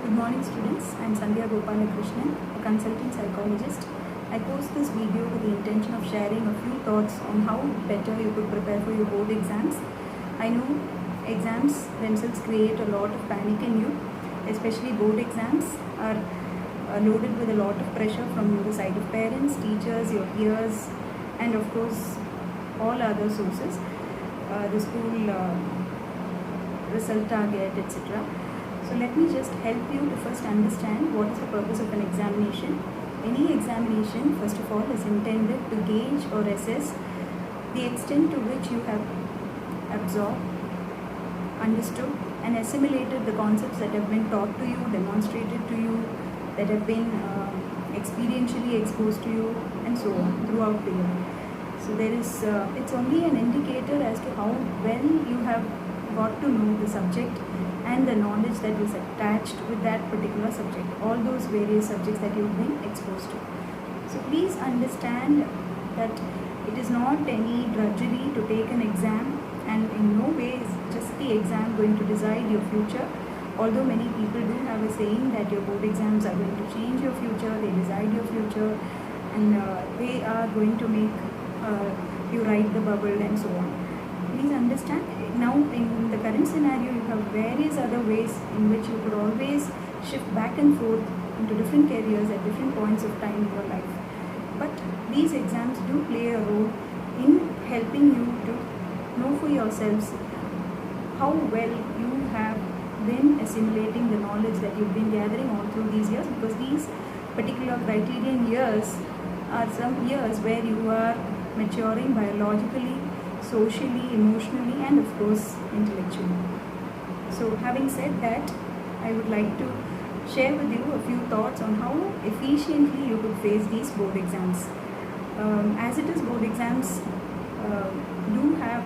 Good morning students, I am Sandhya Gopalakrishnan, a consulting psychologist. I post this video with the intention of sharing a few thoughts on how better you could prepare for your board exams. I know exams themselves create a lot of panic in you, especially board exams are loaded with a lot of pressure from the side of parents, teachers, your peers, and of course all other sources, the school result target, etc. So let me just help you to first understand what is the purpose of an examination. Any examination, first of all, is intended to gauge or assess the extent to which you have absorbed, understood and assimilated the concepts that have been taught to you, demonstrated to you, that have been experientially exposed to you, and so on throughout the year. So there is, it's only an indicator as to how well you have got to know the subject and the knowledge that is attached with that particular subject, all those various subjects that you've been exposed to. So please understand that it is not any drudgery to take an exam, and in no way is just the exam going to decide your future. Although many people do have a saying that your board exams are going to change your future, they decide your future, and they are going to make you ride the bubble and so on. Please understand, now in the current scenario you have various other ways in which you could always shift back and forth into different careers at different points of time in your life. But these exams do play a role in helping you to know for yourselves how well you have been assimilating the knowledge that you've been gathering all through these years, because these particular criterion years are some years where you are maturing biologically, socially, emotionally, and of course intellectually. So having said that, I would like to share with you a few thoughts on how efficiently you could face these board exams. As it is, board exams do have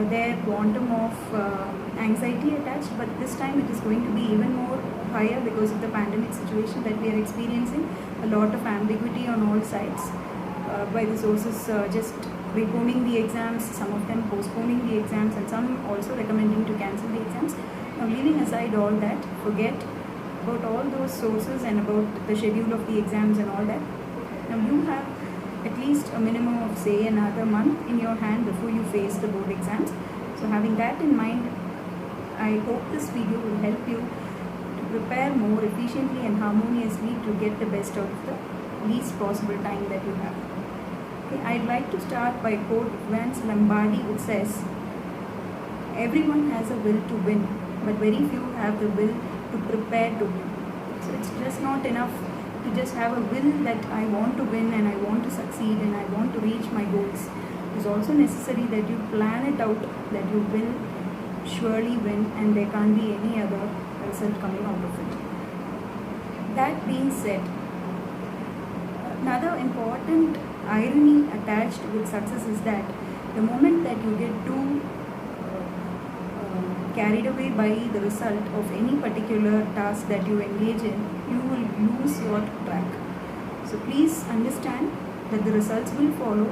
their quantum of anxiety attached, but this time it is going to be even more higher because of the pandemic situation that we are experiencing. A lot of ambiguity on all sides by the sources just preponing the exams, some of them postponing the exams, and some also recommending to cancel the exams. Now, leaving aside all that, forget about all those sources and about the schedule of the exams and all that. Now you have at least a minimum of say another month in your hand before you face the board exams. So having that in mind, I hope this video will help you to prepare more efficiently and harmoniously to get the best out of the least possible time that you have. Okay, I'd like to start by quote Vance Lombardi, which says, "Everyone has a will to win, but very few have the will to prepare to win." So it's just not enough to just have a will that I want to win and I want to succeed and I want to reach my goals. It's also necessary that you plan it out, that you will surely win and there can't be any other result coming out of it. That being said, another important irony attached with success is that the moment that you get too carried away by the result of any particular task that you engage in, you will lose your track. So please understand that the results will follow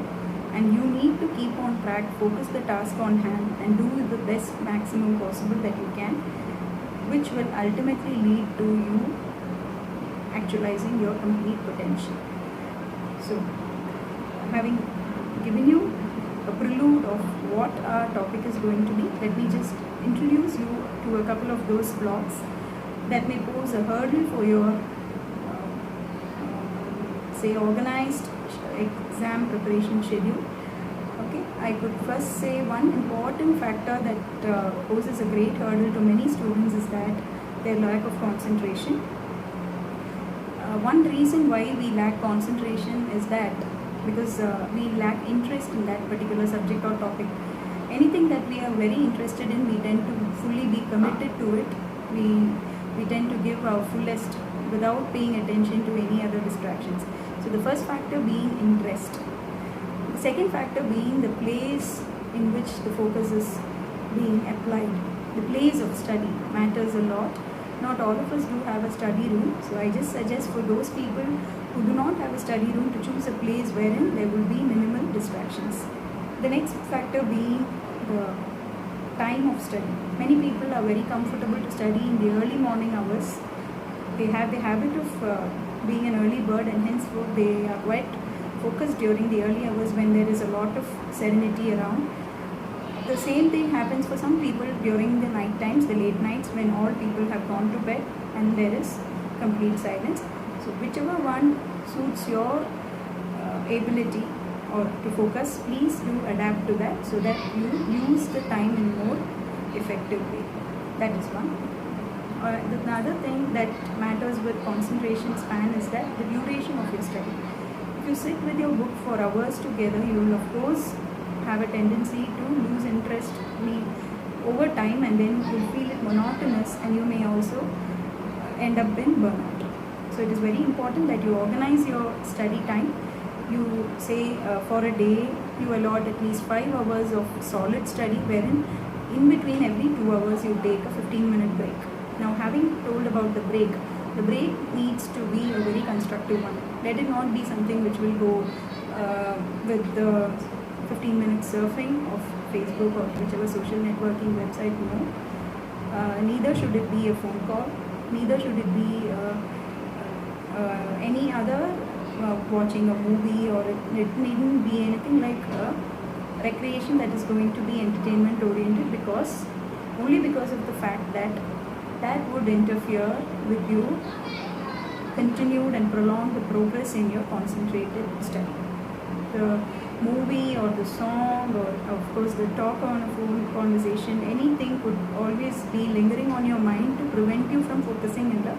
and you need to keep on track, focus the task on hand and do the best maximum possible that you can, which will ultimately lead to you actualizing your complete potential. So having given you a prelude of what our topic is going to be, let me just introduce you to a couple of those blocks that may pose a hurdle for your say organized exam preparation schedule. Okay, I could first say one important factor that poses a great hurdle to many students is that their lack of concentration. One reason why we lack concentration is that because we lack interest in that particular subject or topic. Anything that we are very interested in, we tend to fully be committed to it. We tend to give our fullest without paying attention to any other distractions. So the first factor being interest. The second factor being the place in which the focus is being applied. The place of study matters a lot. Not all of us do have a study room, so I just suggest for those people who do not have a study room to choose a place wherein there will be minimal distractions. The next factor being the time of study. Many people are very comfortable to study in the early morning hours because they have the habit of being an early bird, and henceforth they are quite focused during the early hours when there is a lot of serenity around. The same thing happens for some people during the night times, the late nights, when all people have gone to bed and there is complete silence. So whichever one suits your ability or to focus, please do adapt to that so that you use the time in more effective way. That is one. The other thing that matters with concentration span is that the duration of your study. If you sit with your book for hours together, you will of course have a tendency to lose interest over time, and then you feel it monotonous, and you may also end up in burnout. So it is very important that you organize your study time. You say for a day you allot at least 5 hours of solid study, wherein in between every 2 hours you take a 15-minute break. Now, having told about the break needs to be a very constructive one. Let it not be something which will go with the 15-minute surfing of Facebook or whichever social networking website you know. Neither should it be a phone call, neither should it be any other watching a movie, or it needn't be anything like a recreation that is going to be entertainment oriented, because of the fact that would interfere with you continued and prolonged the progress in your concentrated study. The movie or the song, or of course the talk on a phone conversation, anything could always be lingering on your mind to prevent you from focusing in the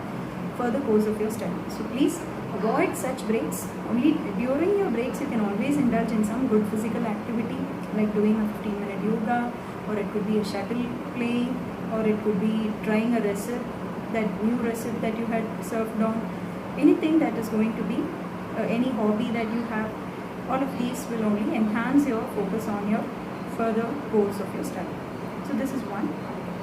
further course of your study. So please avoid such breaks. Only during your breaks you can always indulge in some good physical activity, like doing a 15-minute yoga, or it could be a shuttle playing, or it could be trying a recipe, that new recipe that you had served on. Anything that is going to be any hobby that you have, all of these will only enhance your focus on your further course of your study. So this is one.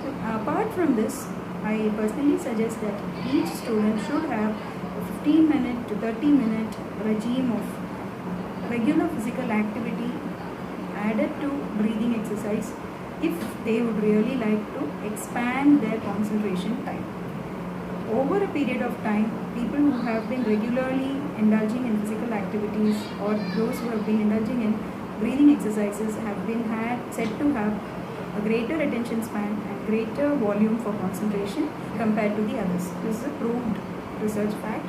So apart from this, I personally suggest that each student should have a 15-minute to 30-minute regime of regular physical activity added to breathing exercise if they would really like to expand their concentration time. Over a period of time, people who have been regularly indulging in physical activities, or those who have been indulging in breathing exercises, have been said to have a greater attention span and greater volume for concentration compared to the others. This is a proved research fact.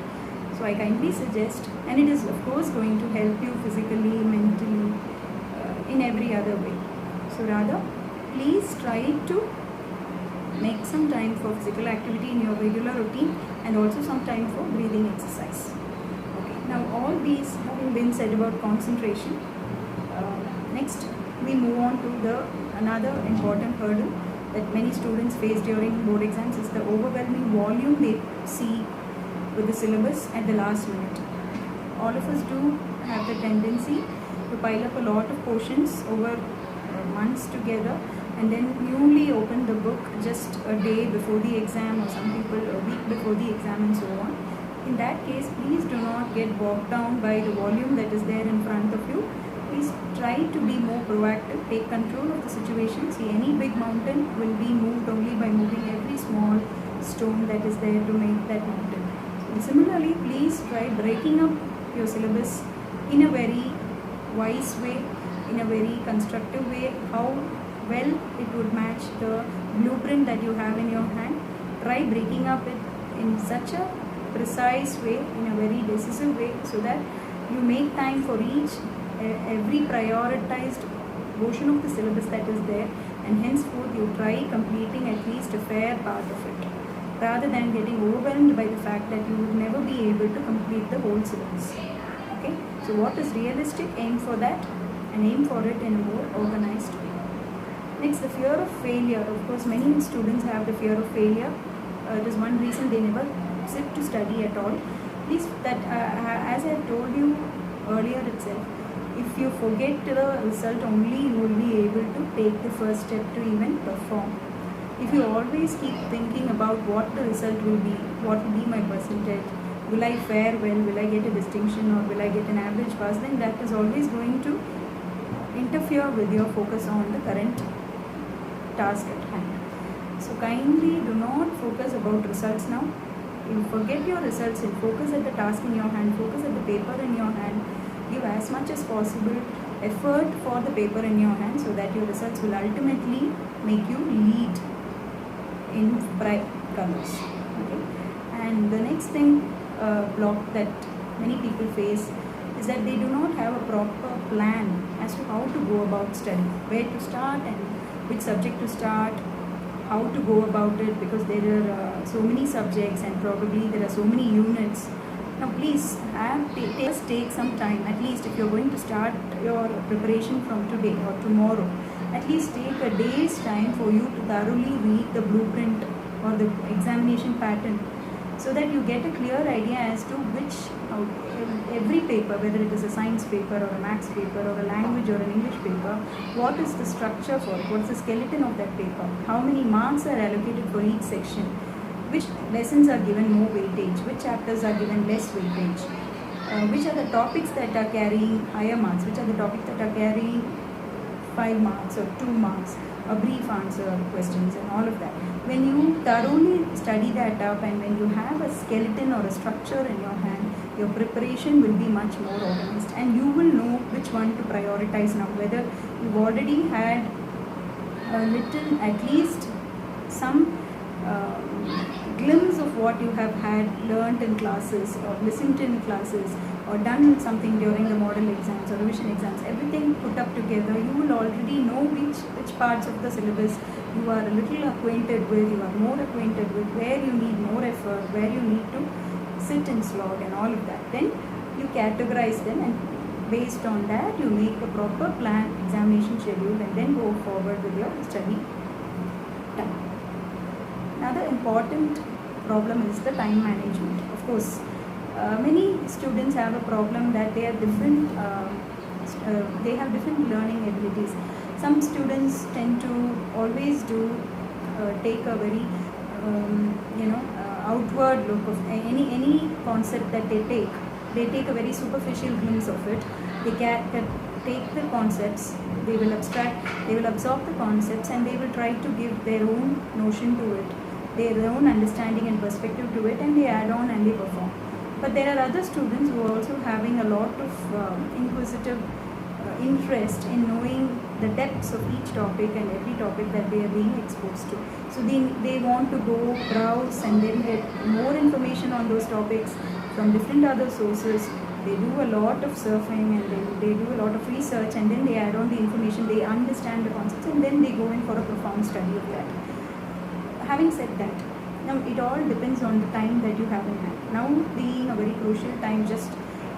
So I kindly suggest, and it is of course going to help you physically, mentally, in every other way. So rather, please try to make some time for physical activity in your regular routine, and also some time for breathing exercise. Okay. Now all these having been said about concentration, next we move on to another important hurdle that many students face during board exams is the overwhelming volume they see with the syllabus at the last minute. All of us do have the tendency to pile up a lot of portions over months together, and then newly open the book just a day before the exam, or some people a week before the exam, and so on. In that case, please do not get bogged down by the volume that is there in front of you. Please try to be more proactive, take control of the situation. See, any big mountain will be moved only by moving every small stone that is there to make that mountain. So similarly, please try breaking up your syllabus in a very wise way, in a very constructive way, how well it would match the blueprint that you have in your hand. Try breaking up it in such a precise way, in a very decisive way, so that you make time for every prioritized portion of the syllabus that is there, and henceforth you try completing at least a fair part of it, rather than getting overwhelmed by the fact that you would never be able to complete the whole syllabus. Okay, so what is realistic? Aim for that, and aim for it in a more organized way. Next, the fear of failure. Of course, many students have the fear of failure. It is one reason they never sit to study at all. Please, as I have told you earlier itself, if you forget the result only, you will be able to take the first step to even perform. If you always keep thinking about what the result will be, what will be my percentage, will I fare well, will I get a distinction, or will I get an average pass, then that is always going to interfere with your focus on the current task at hand. So kindly do not focus about results now. You forget your results and focus at the task in your hand, focus at the paper in your hand. Give as much as possible effort for the paper in your hand so that your results will ultimately make you lead in bright colors. Okay? And the next thing, block that many people face is that they do not have a proper plan as to how to go about study, where to start and which subject to start, how to go about it, because there are so many subjects and probably there are so many units. Now please take some time, at least if you're going to start your preparation from today or tomorrow, at least take a day's time for you to thoroughly read the blueprint or the examination pattern, so that you get a clear idea as to which every paper, whether it is a science paper or a maths paper or a language or an English paper, what is the structure for it, what is the skeleton of that paper, how many marks are allocated for each section, which lessons are given more weightage, which chapters are given less weightage, which are the topics that are carrying higher marks, which are the topics that are carrying 5 marks or 2 marks, a brief answer questions and all of that. When you thoroughly study that up and when you have a skeleton or a structure in your hand, your preparation will be much more organized and you will know which one to prioritize now, whether you've already had a little, at least some glimpse of what you have had learnt in classes or listened in classes or done something during the model exams or revision exams, everything put up together, you will already know which parts of the syllabus you are a little acquainted with, you are more acquainted with, where you need more effort, where you need to sit and slog and all of that. Then you categorize them and based on that you make a proper plan, examination schedule, and then go forward with your study time. Another important problem is the time management. Of course, many students have a problem that they are different, they have different learning abilities. Some students tend to always take a very outward look of any concept that they take a very superficial glimpse of it. They can take the concepts, they will absorb the concepts and they will try to give their own notion to it, their own understanding and perspective to it, and they add on and they perform. But there are other students who are also having a lot of inquisitive interest in knowing the depths of each topic and every topic that they are being exposed to. So they want to go browse and then get more information on those topics from different other sources. They do a lot of surfing and then they do a lot of research and then they add on the information, they understand the concepts and then they go in for a profound study of that. Having said that, now it all depends on the time that you have in hand. Now being a very crucial time, just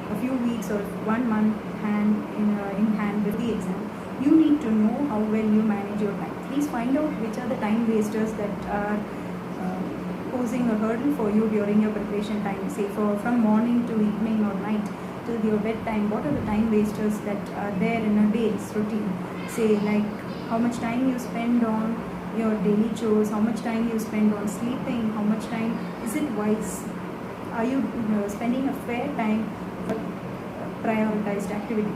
a few weeks or 1 month in hand with the exam, you need to know how well you manage your time. Please find out which are the time wasters that are posing a hurdle for you during your preparation time, say from morning to evening or night till your bedtime. What are the time wasters that are there in a day's routine? Say like how much time you spend on your daily chores, how much time you spend on sleeping, how much time, is it wise? Are you spending a fair time for prioritized activity?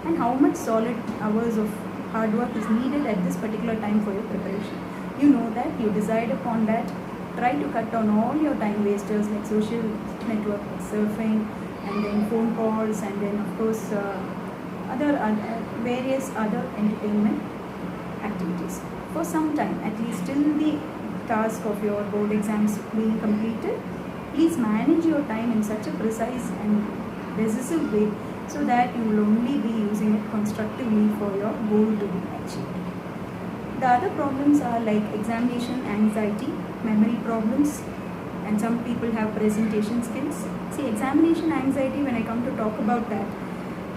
And how much solid hours of hard work is needed at this particular time for your preparation? You know that, you decide upon that. Try to cut down all your time wasters like social network, surfing, and then phone calls, and then of course various other entertainment activities for some time, at least till the task of your board exams being completed. Please manage your time in such a precise and decisive way so that you will only be using it constructively for your goal to be achieved. The other problems are like examination anxiety, memory problems, and some people have presentation skills. See, examination anxiety, when I come to talk about that,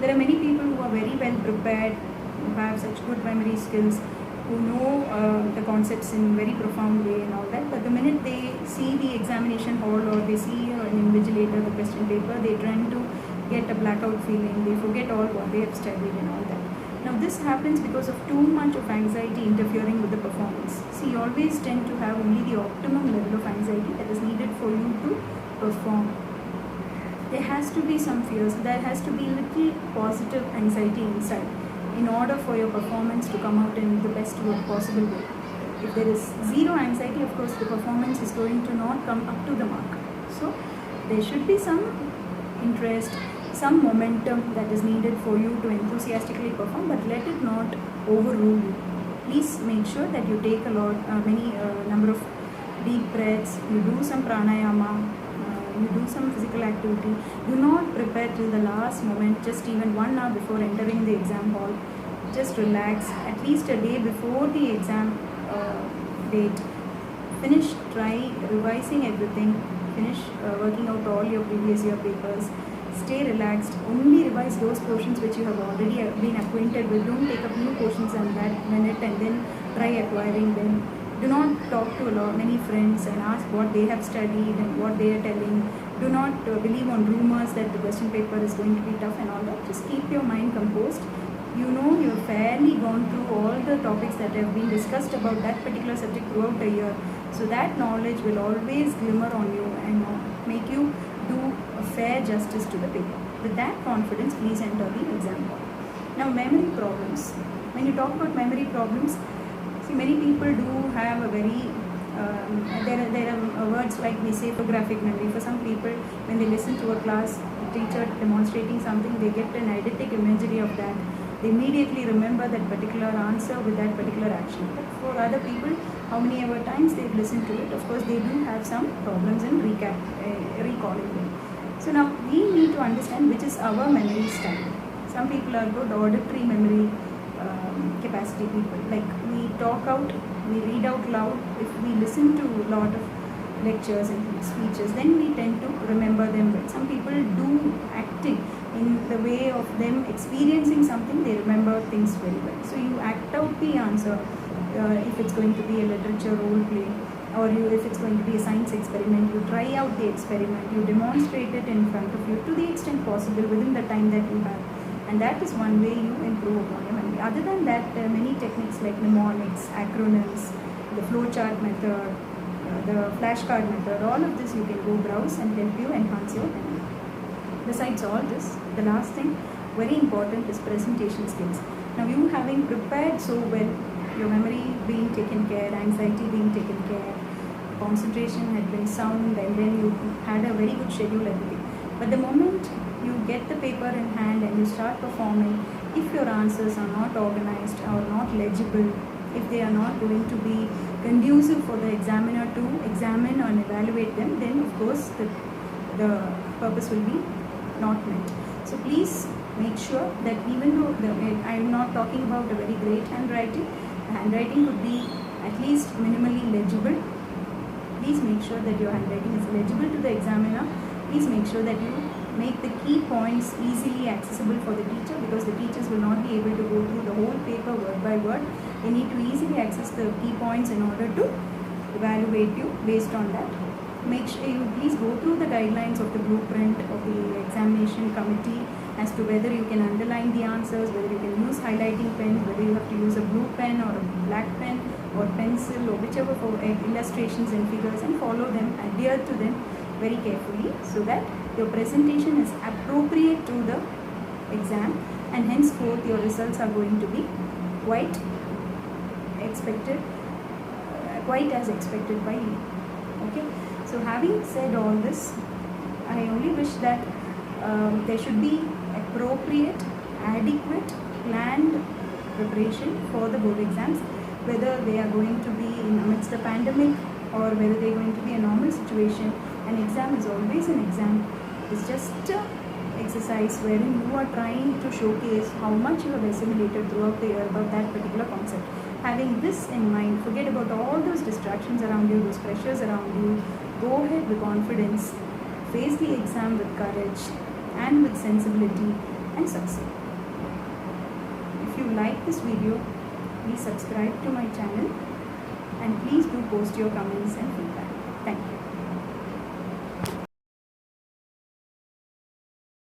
there are many people who are very well prepared, who have such good memory skills, who know the concepts in very profound way and all that, but the minute they see the examination hall or they see an invigilator, the question paper, they tend to get a blackout feeling, they forget all what they have studied and all that. Now this happens because of too much of anxiety interfering with the performance. See, you always tend to have only the optimum level of anxiety that is needed for you to perform. There has to be some fears, there has to be little positive anxiety inside in order for your performance to come out in the best possible way. If there is zero anxiety, of course the performance is going to not come up to the mark. So there should be some interest, some momentum that is needed for you to enthusiastically perform, but let it not overrule you. Please make sure that you take many number of deep breaths, you do some pranayama, you do some physical activity. Do not prepare till the last moment, just even 1 hour before entering the exam hall. Just relax, at least a day before the exam date. Finish, try revising everything, finish working out all your previous year papers. Stay relaxed, only revise those portions which you have already been acquainted with. Don't take up new portions on that minute and then try acquiring them. Do not talk to many friends and ask what they have studied and what they are telling. Do not believe on rumors that the question paper is going to be tough and all that. Just keep your mind composed. You know you've fairly gone through all the topics that have been discussed about that particular subject throughout the year. So that knowledge will always glimmer on you and make you do a fair justice to the paper. With that confidence, please enter the exam hall. Now, memory problems. When you talk about memory problems, see, many people do have a very there are words like we say photographic memory. For some people, when they listen to a class teacher demonstrating something, they get an eidetic imagery of that. They immediately remember that particular answer with that particular action. But for other people, how many ever times they've listened to it, of course they do have some problems in recalling them. So now we need to understand which is our memory style. Some people are good auditory memory capacity people. Like we talk out, we read out loud. If we listen to a lot of lectures and speeches, then we tend to remember them well. Some people do acting in the way of them experiencing something, they remember things very well. So you act out the answer if it's going to be a literature role play, or if it's going to be a science experiment, you try out the experiment, you demonstrate it in front of you to the extent possible within the time that you have. And that is one way you improve upon your memory. Other than that, many techniques like mnemonics, acronyms, the flowchart method, the flashcard method, all of this you can go browse and help you enhance your memory. Besides all this, the last thing, very important, is presentation skills. Now you having prepared so well, your memory being taken care, anxiety being taken care, concentration had been sound, and then you had a very good schedule everything. But the moment you get the paper in hand and you start performing, if your answers are not organized or not legible, if they are not going to be conducive for the examiner to examine and evaluate them, then of course the purpose will be not met. So please make sure that even though I am not talking about a very great handwriting, the handwriting could be at least minimally legible. Please make sure that your handwriting is legible to the examiner. Please make sure that you make the key points easily accessible for the teacher, because the teachers will not be able to go through the whole paper word by word. They need to easily access the key points in order to evaluate you based on that. Make sure you please go through the guidelines of the blueprint of the examination committee as to whether you can underline the answers, whether you can use highlighting pen, whether you have to use a blue pen or a black pen or pencil or whichever for illustrations and figures, and follow them, adhere to them very carefully so that your presentation is appropriate to the exam, and henceforth your results are going to be quite as expected by you. Okay. So having said all this, I only wish that there should be appropriate, adequate, planned preparation for the board exams, whether they are going to be in amidst the pandemic or whether they are going to be a normal situation. An exam is always an exam. It's just an exercise wherein you are trying to showcase how much you have assimilated throughout the year about that particular concept. Having this in mind, forget about all those distractions around you, those pressures around you. Go ahead with confidence, face the exam with courage and with sensibility, and succeed. If you like this video, please subscribe to my channel and please do post your comments and feedback. Thank you.